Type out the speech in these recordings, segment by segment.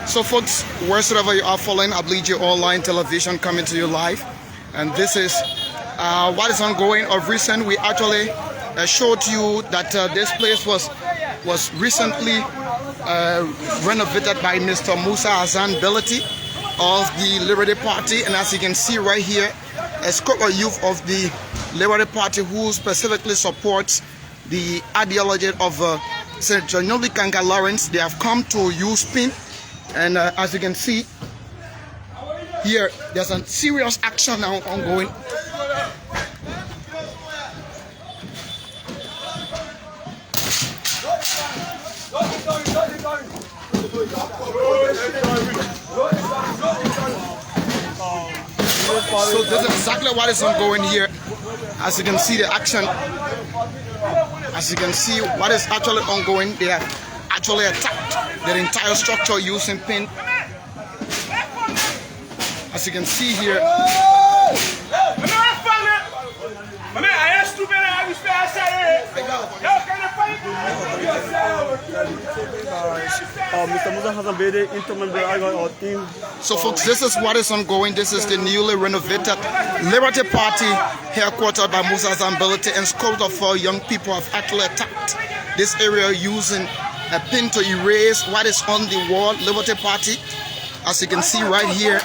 So folks, wheresoever you are following Bility online television coming to you live, and this is what is ongoing. Of recent, we actually showed you that this place was recently renovated by Mr. Musa Hassan Bility of the Liberty Party, and as you can see right here, a scope of youth of the Liberty Party who specifically supports the ideology of Senator Kanga Lawrence. They have come to use PIN, and as you can see here, there's a serious action now ongoing. So this is exactly what is ongoing here. As you can see the action, as you can see what is actually ongoing, they have actually attacked the entire structure using PIN. As you can see here. So folks, this is what is ongoing. This is the newly renovated Liberty Party headquartered by Musa Hassan Bility, and scores of young people have actually attacked this area using a PIN to erase what is on the wall. Liberty Party, as you can see right here,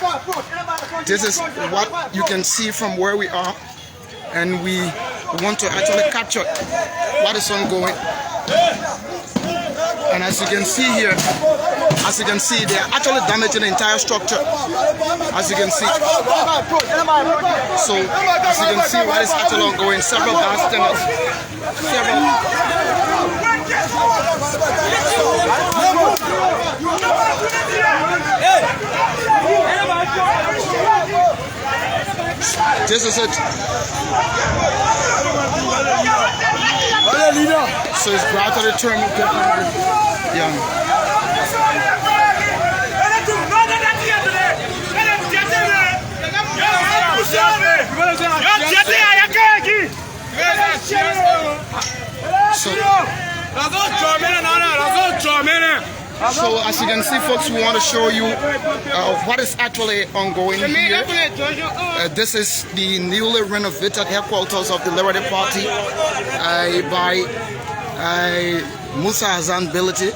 this is what you can see from where we are, and we want to actually capture what is ongoing. And as you can see here, as you can see, they are actually damaging the entire structure. As you can see. So, as you can see what is actually ongoing, several bystanders, this is it. So it's gradually turning So as you can see, folks, we want to show you what is actually ongoing here. This is the newly renovated headquarters of the Liberty Party by Musa Hassan Bility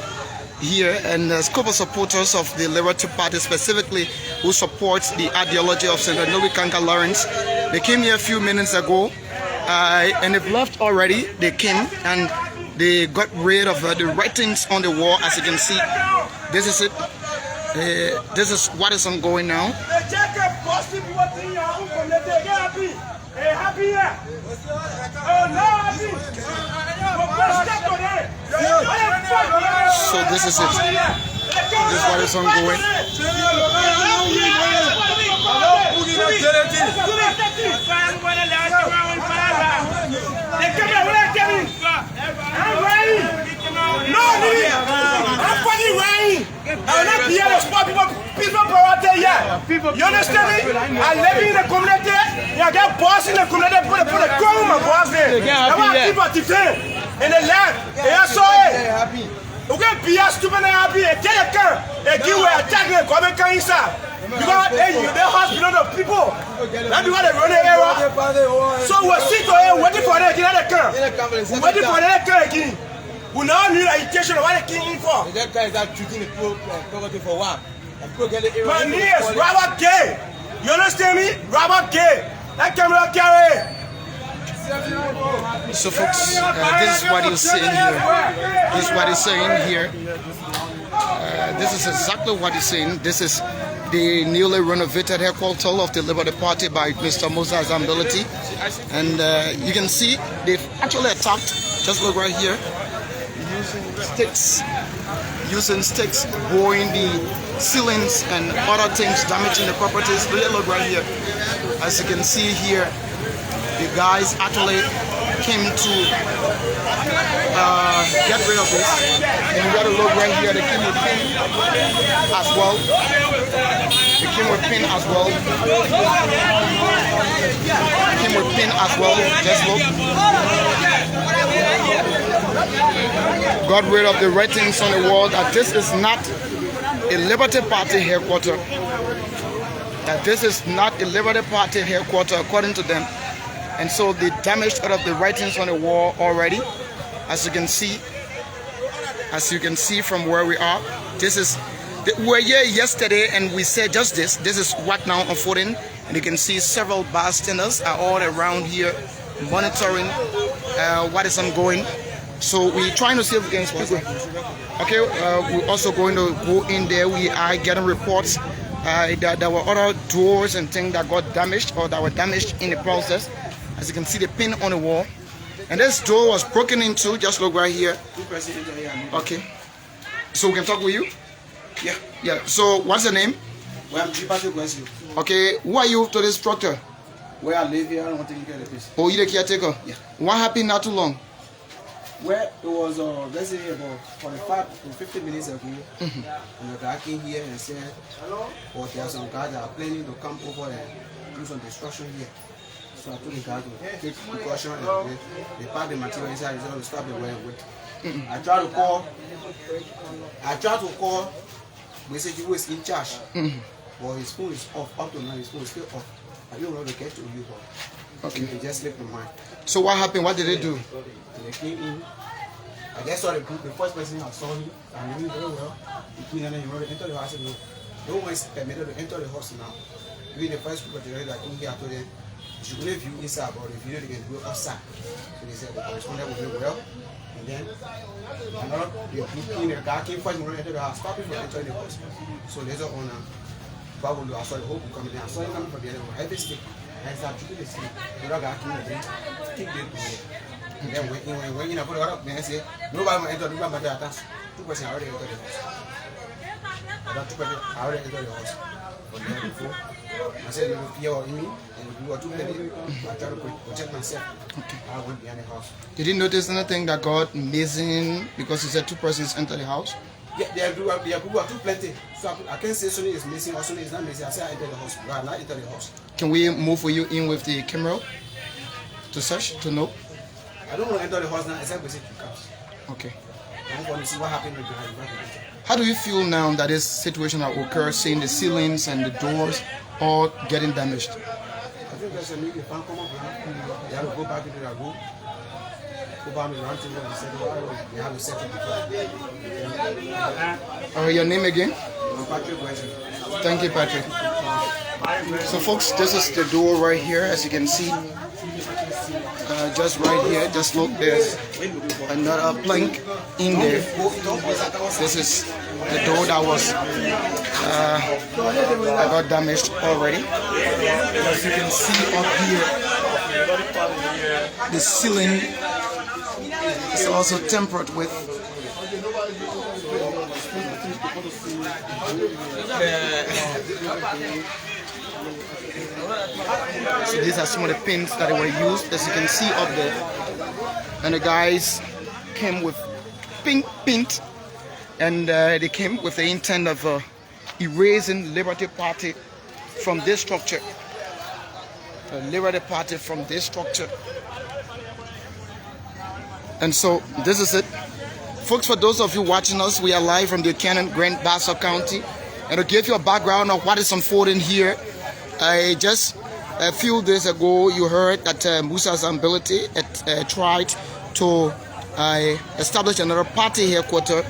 here, and a scope of supporters of the Liberty Party specifically who supports the ideology of Senator Kanga Lawrence. They came here a few minutes ago and they've left already. They came and they got rid of the writings on the wall. As you can see, this is it. This is what is ongoing now. So this is it. This is what is ongoing. You understand me? I live in the community. I get boss in the community. Put a gun my boss there. I want people to defend in the land. I saw it. Okay, be a stupid happy. Tell a car. They give you a tag and come and come inside. Because they hospital of people. That's why they run the area. So we're sitting here waiting for them to get the car. Waiting for the car again. We now need education. What they came in for? That guy is out shooting the property for what? My knees, rubber gay. You understand me? Rubber gay. That camera carry. So folks, this is what he's saying here. This is what he's saying here. This is exactly what he's saying. This is the newly renovated headquarters of the Liberty Party by Mr. Musa Hassan Bility. And you can see they've actually attacked, just look right here, using sticks, boring the ceilings and other things, damaging the properties. Really look right here. As you can see here, the guys actually came to get rid of this. And you gotta look right here, they came with PIN as well. They came with PIN as well. They came with PIN as well. Just look. got rid of the writings on the wall that this is not a Liberty Party headquarters. That this is not a Liberty Party headquarters according to them. And so they damaged all of the writings on the wall already. As you can see from where we are, we were here yesterday and we said just this is what now unfolding, and you can see several bystanders are all around here monitoring what is ongoing. So we're trying to see if we can speak with. Okay, we're also going to go in there. We are getting reports that there were other doors and things that got damaged or that were damaged in the process. As you can see the pin on the wall. And this door was broken into, just look right here. Okay. So we can talk with you? Yeah. Yeah. So what's your name? Well, I'm Bility. Okay. Who are you to this structure? Where I live here, I don't want to take care of the place. Oh, you're the caretaker? Yeah. What happened not too long? Well, it was let's say about 45 to 50 minutes ago. And the guy came here and said, well, there are some guys that are planning to come over and do some destruction here. So I told the guys to take precaution and they pack the material inside to stop the wear with. I tried to call basically who is in charge. But his phone is off. Up to now, his phone is still off. I don't know to get to you, but okay. He just slipped my mind. So what happened? What did they do? And they came in. I just saw the group. The first person I saw him, I knew very well. He came and he wanted to enter the house. No one is permitted to enter the house now. Even the first group of the that came here, I told them, you should only view inside, but if you know they can do outside. So they said the correspondent will do well. And then another the guy came first, he wanted to enter the house, stop him from entering the house. So later on, I saw the whole group coming down. I saw him coming from the other one, heavy stick. And I started shooting the stick. The other guy came and kicked the and then when you put it up, man, I said, nobody will enter, nobody will enter. 2 person already entered the house. About 2 people already entered the house. But then before, I said, you fear or me, and we were 2 people. I tried to protect myself. Okay. I went behind the house. Did you notice anything that got missing because you said 2 persons entered the house? Yeah, there are too plenty. So I can't say Sonny is missing or Sonny is not missing. I say I entered the house. I not entered the house. Can we move for you in with the camera to search, to know? I don't want to enter the house now except we see 2 cars. Okay. I want to see what happened with the house. How do you feel now that this situation has occurred, seeing the ceilings and the doors all getting damaged? I think there's a new fan come up now. They have to go back into their room. Go back to the round table and say, they have to settle before. Your name again? I'm Patrick Wesley. Thank you, Patrick. So folks, this is the door right here, as you can see. Just right here, just look, there's another plank in there. This is the door that was that got damaged already. As you can see up here, the ceiling is also tempered with so these are some of the pins that were used, as you can see up there. And the guys came with pink paint, and they came with the intent of erasing Liberty Party from this structure. The Liberty Party from this structure. And so this is it. Folks, for those of you watching us, we are live from the Buchanan, Grand Bassa County. And to give you a background of what is unfolding here, just a few days ago, you heard that Musa's Bility tried to establish another party headquarters,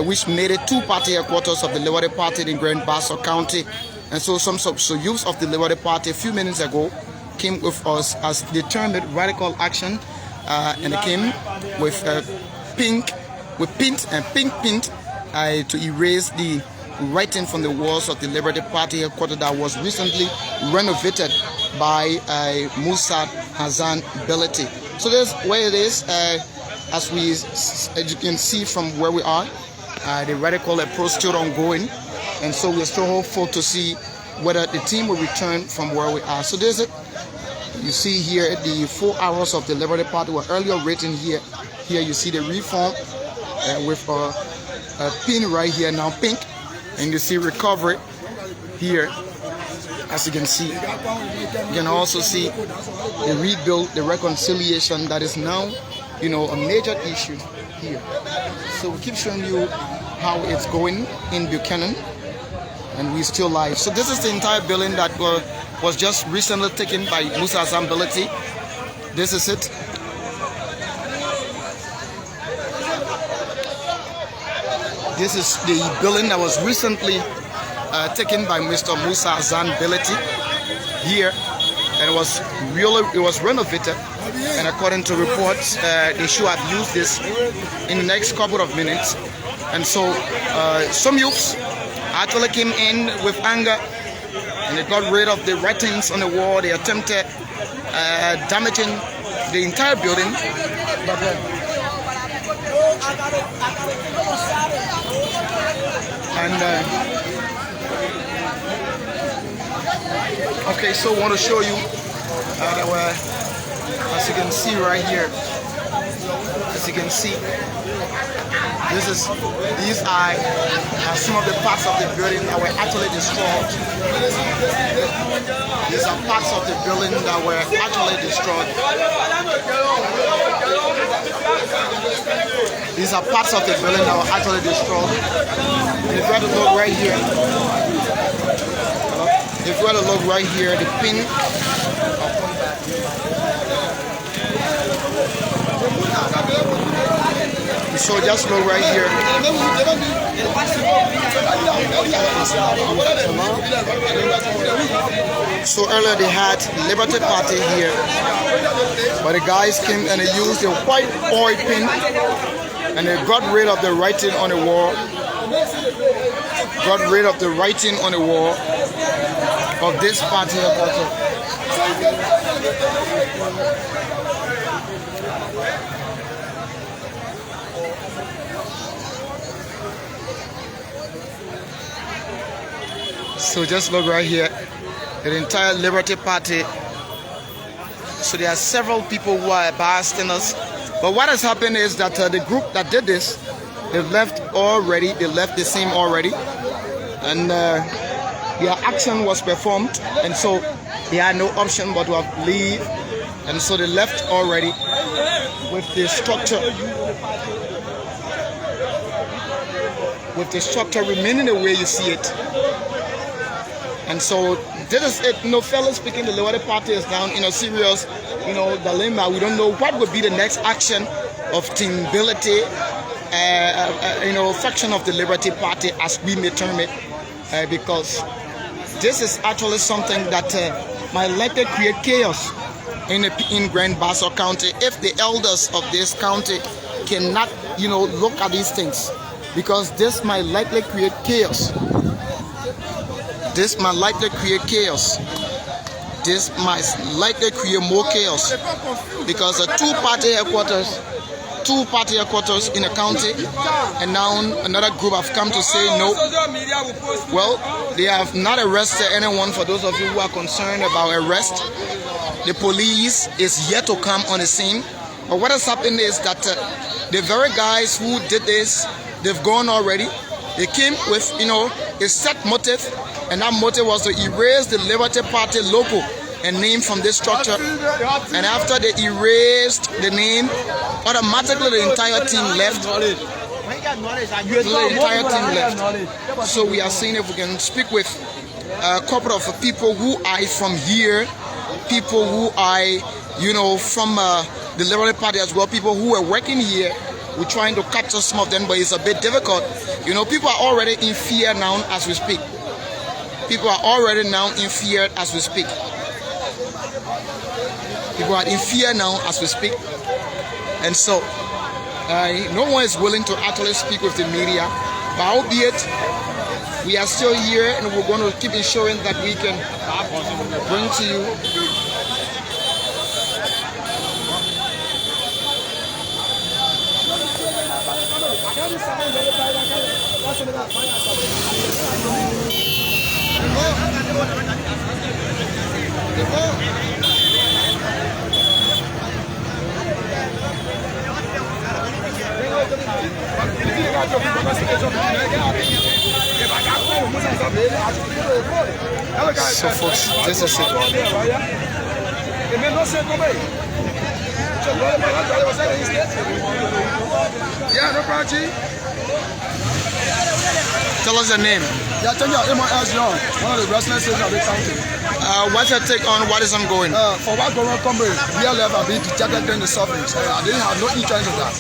which made it 2 party headquarters of the Liberty Party in Grand Bassa County. And so some youths of the Liberty Party a few minutes ago came with us as determined radical action, and they came with pink paint to erase the writing from the walls of the Liberty Party headquarters that was recently renovated by Musa Hassan Bility. So that's where it is. As you can see from where we are, the radical approach still ongoing, and so we're still hopeful to see whether the team will return from where we are. So there's it. You see here the 4 hours of the Liberty Party were earlier written here. Here you see the reform with a pin right here, now pink. And you see recovery here, as you can see. You can also see the rebuild, the reconciliation that is now a major issue here. So we keep showing you how it's going in Buchanan, and we're still live. So this is the entire building that was just recently taken by Musa Azan Bility. This is it. This is the building that was recently taken by Mr. Musa Azan Bility here, and it was renovated. And according to reports, they should have used this in the next couple of minutes. And so some youths actually came in with anger, and they got rid of the writings on the wall. They attempted damaging the entire building. Okay, so I want to show you as you can see right here, as you can see, these are some of the parts of the building that were actually destroyed. These are parts of the building that were actually destroyed. These are parts of the building that were actually destroyed. And if you were to look right here, the pin. So just look right here. So earlier they had Liberty Party here, but the guys came and they used a white oil pin and they got rid of the writing on the wall. Got rid of the writing on the wall of this party also. So just look right here, the entire Liberty Party. So there are several people who are bystanders. But what has happened is that the group that did this, they've left already. They left the scene already, and their action was performed, and so they had no option but to leave. And so they left already with the structure. With the structure remaining the way you see it. And so this is it. Fairly speaking, the Liberty Party is down in a serious, dilemma. We don't know what would be the next action of Team Bility, faction of the Liberty Party, as we may term it, because this is actually something that might likely create chaos in Grand Bassa County if the elders of this county cannot, look at these things, because this might likely create chaos. This might likely create chaos. This might likely create more chaos, because the two-party headquarters in the county, and now another group have come to say no. Well, they have not arrested anyone. For those of you who are concerned about arrest, the police is yet to come on the scene. But what has happened is that the very guys who did this, they've gone already. They came with, a set motive, and that motive was to erase the Liberty Party logo and name from this structure. And after they erased the name, automatically the entire team left. So we are seeing if we can speak with a couple of people who are from here, people who are, from the Liberty Party as well, people who are working here. We're trying to capture some of them, but it's a bit difficult. People are already in fear now as we speak. People are already now in fear as we speak. People are in fear now as we speak. And so, no one is willing to actually speak with the media. But albeit, we are still here, and we're going to keep ensuring that we can bring to you So folks, this is it. Yeah, no problem. Tell us your name. Yeah, thank you. I'm one of the wrestling stations of the county. What's your take on what is ongoing? For what going on, real life have been detected during the surface. I didn't have no interest in that.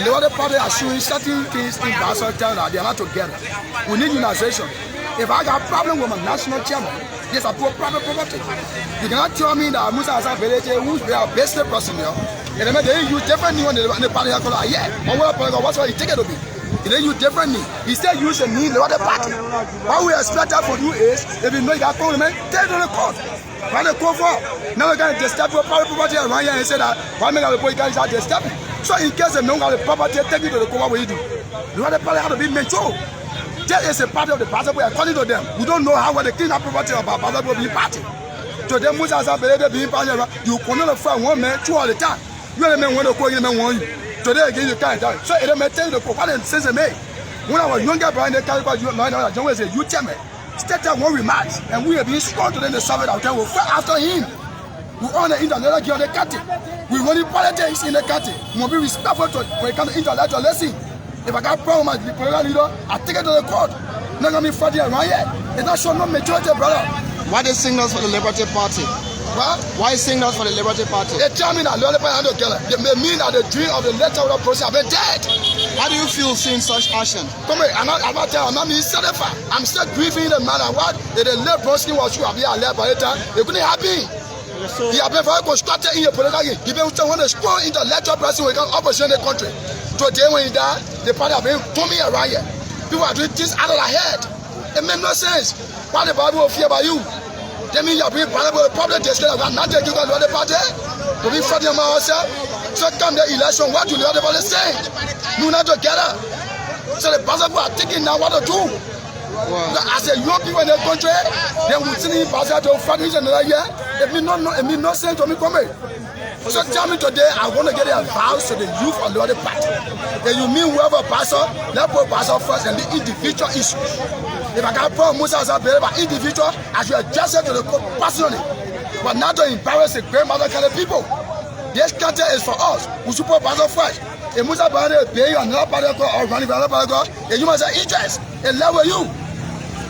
The other party are showing certain things in Basel town that they are not together. We need unionization. If I got a problem with my national chairman, yes, I put private property. You cannot tell me that Musa has a Bility, who's a business person here. And then they use different new one in the party. Yeah, what's why you take it to be? They use differently. He said use a knee, the other party. What we expect that for you is, if you know you got parliament, take it to the court. Why the court for? Now we're going to disturb your private property around here and say that, why make our boy guys out disturb it? So in case they don't have the property, take it to the court, what will you do? The other party have to be mature. That is a part of the party, according to them. We don't know how they clean up property about party will be party. To them, Musa has being party, you cannot find one man, two all the time. You are the man when the court want you. Today again you can't die. So it may tell you the what it says to me. When I was younger, Brian, they carry you John was a you chairman. State that one remarks, and we have been strong to them the servant out there will fight after him. We honor international in the country. We running politics in the country. We will be respectful to when it comes to intellectual lesson. If I got a problem with the political leader, I take it to the court. Not gonna be fighting around here. It's not showing no majority, brother. Why they signals for the Liberty Party? What? Why signals for the Liberty Party? They tell me that the other party together. They may mean that the dream of the letter of the process have been dead. How do you feel seeing such action? Come here, I'm not certified. I'm still grieving the man and what? The late Bronski was sure be alive by the time. They couldn't happen. He have been very constructed in your political game. He been one of the strong intellectual person who can opposition the country. Today when he died, the party have been coming around here. People are doing things out of their head. It makes no sense. Why the Bible will fear by you? That means you are being part of the problem. They say, I'm not taking you to the party. We'll be fighting about ourselves. So come the election, what do the other party say? Do not together. So the pastor are thinking now what to do. Wow. As a young people in the country, they will see the pastor to fight each another year. It means no sense to me. Come here. So tell me today, I want to get a vows to the youth of the other party. Then you mean whoever pastor, let put pastor first and the individual issues. If I can't put Musa as a individual, I should address it to the court personally. But not to embarrass the grandmother kind of people. This country is for us. We should put pastor first. If Musa pay you another party or running for another party, then you must have interest in level you.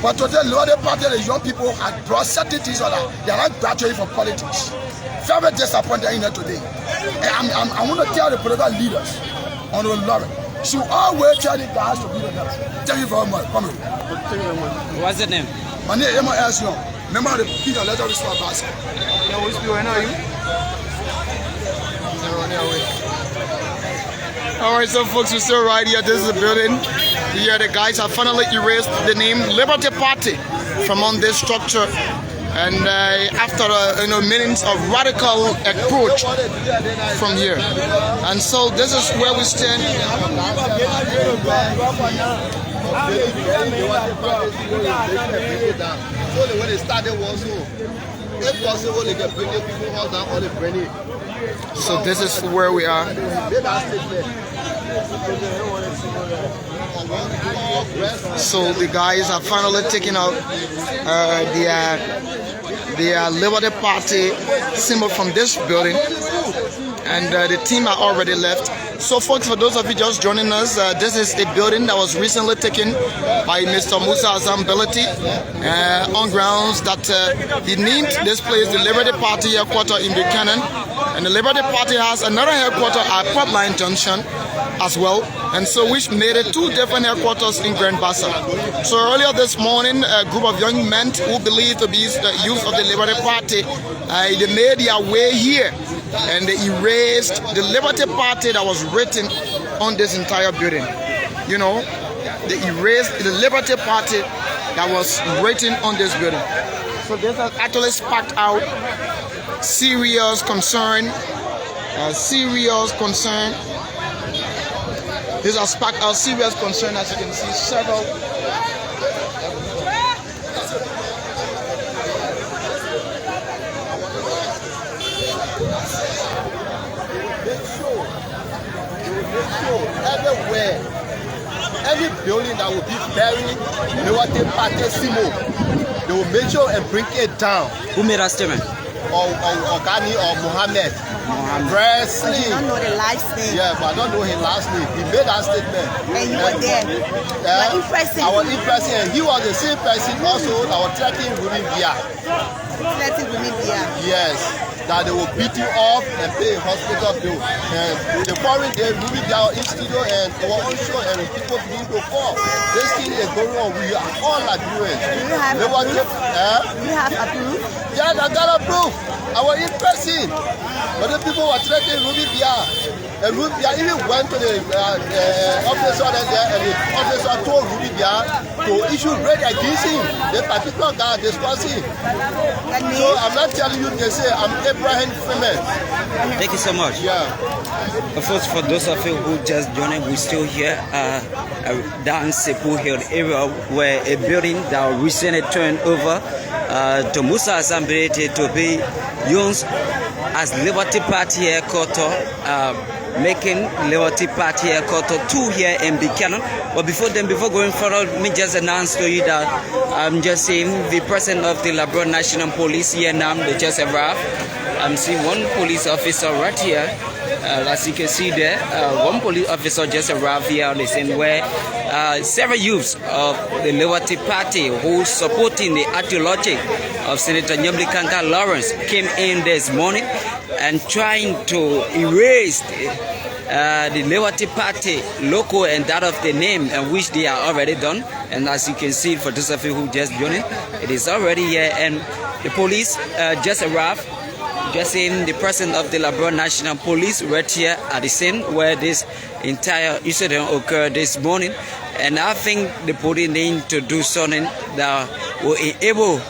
But today, the other party, the young people have brought certain things on that. They are not graduating from politics. Very disappointed in that today. And I want to tell the political leaders on the lorry, should always tell the guys to be the guys. Thank you very much. Come here. What's the name? My name is Emma Young. Member of the Peter Letter Restore Basket. Yeah, which people are you? Alright, so folks, we're still right here. This is the building. Here the guys have finally erased the name Liberty Party from on this structure. And after minutes of radical approach from here, and so this is where we stand. When they started was if possible they can bring the people out down or they bring it. So this is where we are. So the guys are finally taking out the Liberty Party symbol from this building, and the team are already left. So folks, for those of you just joining us, this is a building that was recently taken by Mr. Musa Azam Bility on grounds that he named this place the Liberty Party headquarters in Buchanan, and the Liberty Party has another headquarters at Portline Junction as well, and so which made it two different headquarters in Grand Bassa. So earlier this morning, a group of young men who believed to be the youth of the Liberty Party, they made their way here and they erased the Liberty Party that was written on this entire building. You know, they erased the Liberty Party that was written on this building. So this has actually sparked out serious concern. This has sparked out serious concern, as you can see, several. Everywhere, every building that will be bearing Liberty Party symbol, they will make sure and bring it down. Who made that statement? Or Ghani or Mohammed. Very So you slim. don't know the last name. Yeah, but I don't know his last name. He made that statement. And you were there. Yeah, You were in person. I was in person, and he was the same person also that was threatening Ruby Bia. Letting women be here. Yes, that they will beat you off and pay a hospital bill. And the foreign day, Ruby Bia in studio and our own show, and people begin to fall. This thing is going on. We are all Nigerians. Do you have They want a proof? to, Do you have a proof? yeah, I got a proof. I was in person. But the people were threatening Ruby Bia. And Ruby Bia even went to the officer there, and the officer told Ruby Bia to issue raid against him. The particular guy discussing. So I'm not telling you, they say I'm Abraham Freeman. Thank you so much. Yeah. First, for those of you who just joined, we're still here down Sepu Hill area where a building that recently turned over to Musa Hassan Bility to be used as Liberty Party headquarters, making Liberty Party headquarters 2 here in Buchanan. But before going further, let me just announce to you that I'm just seeing the president of the Liberia National Police here now. They just arrived. I'm seeing one police officer right here. As you can see there, one police officer just arrived here on the scene where several youths of the Liberty Party who supporting the ideology of Senator Nyambli Kanka Lawrence came in this morning and trying to erase the Liberty Party logo and that of the name, and which they are already done. And as you can see, for those of you who just joined, it is already here, and the police just arrived. Just in the president of the Liberia National Police right here at the scene where this entire incident occurred this morning. And I think the police need to do something that will enable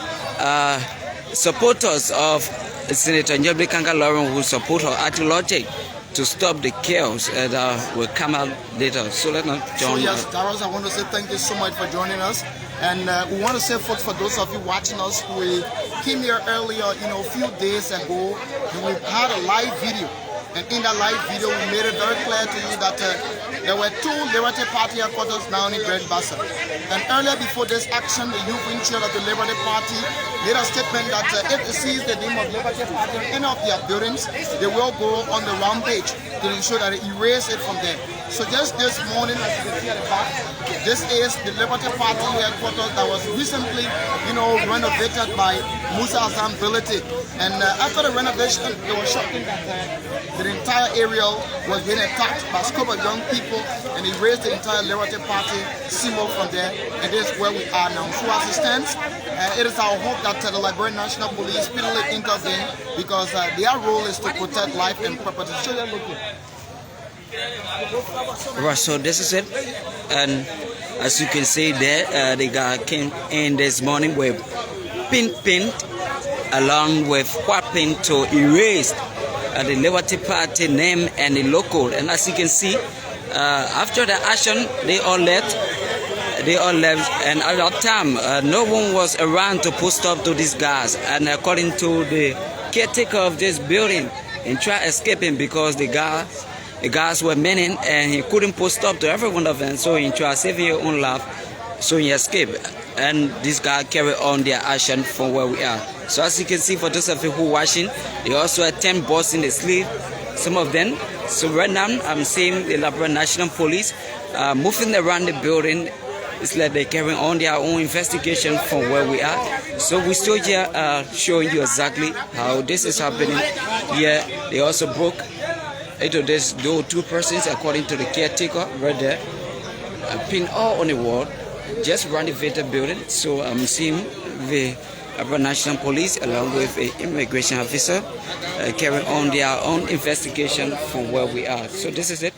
supporters of Senator Nyambli Kanka Lawrence who support her ideology to stop the chaos that will come out later. So let's not join. So yes, Darius, I want to say thank you so much for joining us. And we want to say, folks, for those of you watching us, we came here earlier, a few days ago, and we had a live video. And in that live video, we made it very clear to you that there were 2 Liberty Party headquarters now in Great Bassa. And earlier before this action, the youth in charge of the Liberty Party made a statement that if it sees the name of Liberty Party in any of their buildings, they will go on the rampage to ensure that they erase it from there. So just this morning, as you can see at the back, this is the Liberty Party headquarters that was recently, renovated by Musa Hassan Bility. And after the renovation, it was shocking that the entire area was being attacked by a scope of young people, and they raised the entire Liberty Party symbol from there, and this is where we are now. So as it stands, it is our hope that the Liberian National Police speedily intervene, because their role is to protect life and property. So they're looking. Right, so this is it, and as you can see there, the guy came in this morning with paint along with white paint to erase the Liberty Party name and the logo. And as you can see, after the action, they all left, and at that time, no one was around to put stop to these guys. And according to the caretaker of this building, he tried escaping because the guys were meaning, and he couldn't put stop to every one of them, so he tried saving his own life, so he escaped. And this guy carried on their action from where we are. So as you can see, for those of you who are watching, they also attempt busting the sleeve, some of them. So right now, I'm seeing the Liberia National Police moving around the building. It's like they're carrying on their own investigation from where we are. So we're still here showing you exactly how this is happening. Here, they also broke into this door 2 persons, according to the caretaker right there, pinned all on the wall, just renovated building. So I'm seeing the Liberia National Police along with an immigration officer carrying on their own investigation from where we are. So this is it.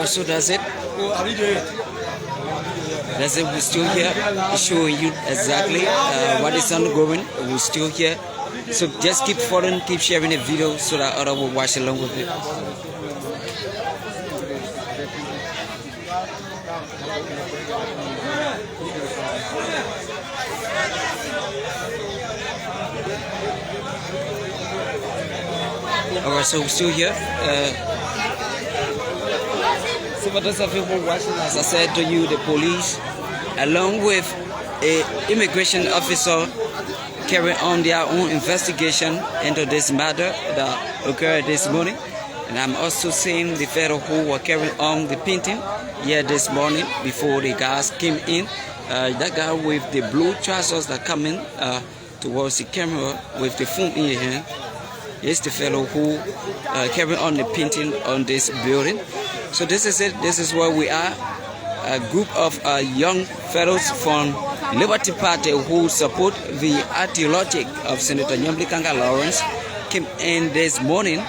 So that's it. That's it. We're still here, showing you exactly what is ongoing. We're still here, so just keep following, keep sharing the video so that others will watch along with it. Alright, so we're still here. So for those of you who are watching, as I said to you, the police, along with an immigration officer, carry on their own investigation into this matter that occurred this morning. And I'm also seeing the fellow who were carrying on the painting here this morning before the guys came in. That guy with the blue trousers that come in towards the camera with the phone in his hand. Is the fellow who carried on the painting on this building. So this is it. This is where we are. A group of young fellows from Liberty Party who support the ideology of Senator Nyambli Kanga Lawrence came in this morning